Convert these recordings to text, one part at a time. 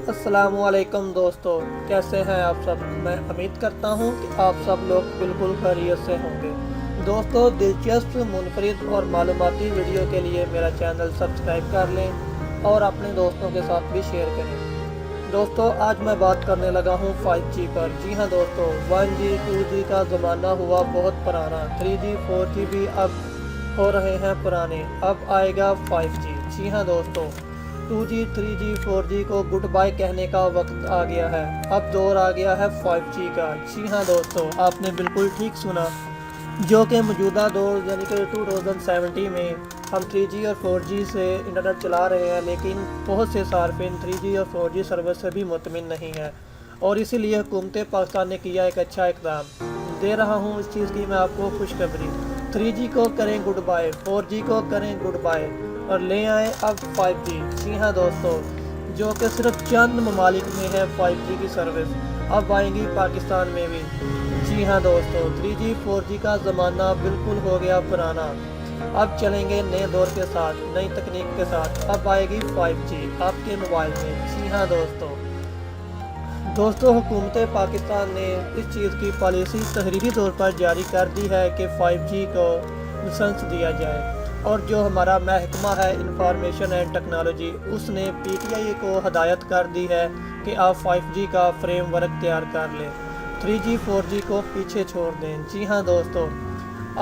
अस्सलाम वालेकुम दोस्तों, कैसे हैं आप सब। मैं उम्मीद करता हूं कि आप सब लोग बिल्कुल खैरियत से होंगे। दोस्तों, दिलचस्प, मुनफरिद और मालूमाती वीडियो के लिए मेरा चैनल सब्सक्राइब कर लें और अपने दोस्तों के साथ भी शेयर करें। दोस्तों, आज मैं बात करने लगा हूं 5G पर। जी हां दोस्तों, 1G 2G का ज़माना हुआ बहुत पुराना। 3G 4G भी अब हो रहे हैं पुराने। अब आएगा 5G। जी हां दोस्तों, 2G 3G 4G को गुड बाय कहने का वक्त आ गया है। अब दौर आ गया है 5G का। जी हाँ दोस्तों, आपने बिल्कुल ठीक सुना, जो कि मौजूदा दौर यानी कि 2070 में हम 3G और 4G से इंटरनेट चला रहे हैं, लेकिन बहुत से सार्फिन 3G और 4G सर्विस से भी मुतमिन नहीं है। और इसीलिए हुकूमत पाकिस्तान ने किया एक अच्छा इक़दाम। दे रहा हूँ इस चीज़ की मैं आपको खुशखबरी। 3G को करें गुड बाय, 4G को करें गुड बाय और ले आए अब 5G। जी हाँ दोस्तों, जो कि सिर्फ चंद ममालिक में है 5G की सर्विस, अब आएंगी पाकिस्तान में भी। जी हाँ दोस्तों, 3G 4G का ज़माना बिल्कुल हो गया पुराना। अब चलेंगे नए दौर के साथ, नई तकनीक के साथ। अब आएगी 5G आपके मोबाइल में। जी हाँ दोस्तों, हुकूमत पाकिस्तान ने इस चीज़ की पॉलिसी तहरीरी तौर पर जारी कर दी है कि 5G को लाइसेंस दिया जाए। और जो हमारा महकमा है इंफॉर्मेशन एंड टेक्नोलॉजी, उसने PTI को हदायत कर दी है कि आप 5G का फ्रेमवर्क तैयार कर लें, 3G 4G को पीछे छोड़ दें। जी हाँ दोस्तों,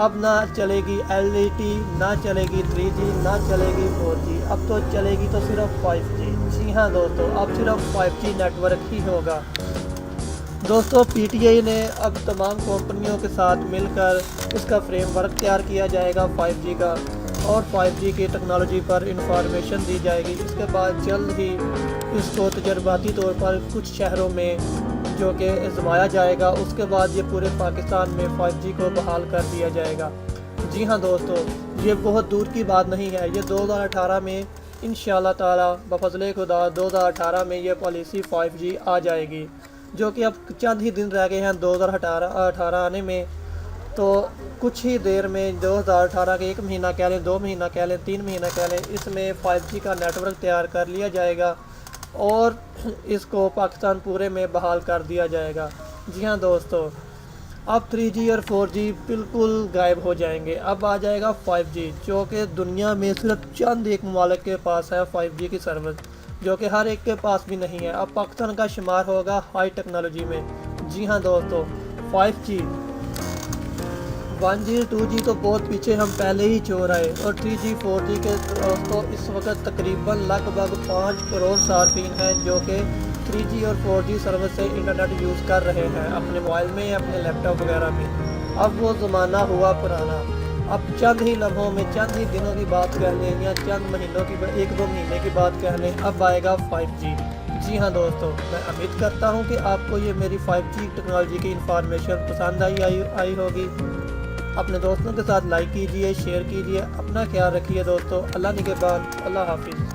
अब ना चलेगी LTE, ना चलेगी 3G, ना चलेगी 4G, अब तो चलेगी तो सिर्फ 5G। जी हाँ दोस्तों, अब सिर्फ 5G नेटवर्क ही होगा। दोस्तों, PTI ने अब तमाम कंपनियों के साथ मिलकर इसका फ्रेमवर्क तैयार किया जाएगा 5G का, और 5G की टेक्नोलॉजी पर इंफॉर्मेशन दी जाएगी। इसके बाद जल्द ही इसको तजर्बाती तौर पर कुछ शहरों में जो कि आजमाया जाएगा। उसके बाद ये पूरे पाकिस्तान में 5G को बहाल कर दिया जाएगा। जी हाँ दोस्तों, ये बहुत दूर की बात नहीं है। ये 2018 में इंशाअल्लाह ताला बफज़ले खुदा 2018 में ये पॉलिसी 5G आ जाएगी, जो कि अब चंद ही दिन रह गए हैं 2018 आने में। तो कुछ ही देर में 2018 के 1 महीना कह लें, 2 महीना कह लें, 3 महीना कह लें, इसमें 5G का नेटवर्क तैयार कर लिया जाएगा और इसको पाकिस्तान पूरे में बहाल कर दिया जाएगा। जी हाँ दोस्तों, अब 3G और 4G बिल्कुल गायब हो जाएंगे। अब आ जाएगा 5G, जो कि दुनिया में सिर्फ चंद एक ममालिक के पास है 5G की सर्विस, जो कि हर एक के पास भी नहीं है। अब पाकिस्तान का शुमार होगा हाई टेक्नोलॉजी में। जी हाँ दोस्तों, 5G 1G 2G तो बहुत पीछे हम पहले ही छोड़ आए, और 3G 4G के दोस्तों इस वक्त तकरीबन लगभग 5 करोड़ सार्फिन हैं जो कि 3G और 4G सर्विस से इंटरनेट यूज़ कर रहे हैं अपने मोबाइल में या अपने लैपटॉप वगैरह में। अब वो ज़माना हुआ पुराना। अब चंद ही लम्हों में, चंद ही दिनों की बात कह लें या चंद महीनों की, 1-2 महीने की बात कह लें, अब आएगा 5G। जी हाँ दोस्तों, मैं उम्मीद करता हूँ कि आपको ये मेरी 5G टेक्नोलॉजी की इंफॉर्मेशन पसंद आई होगी। अपने दोस्तों के साथ लाइक कीजिए, शेयर कीजिए। अपना ख्याल रखिए दोस्तों। अल्लाह निगहबान। अल्लाह हाफिज़।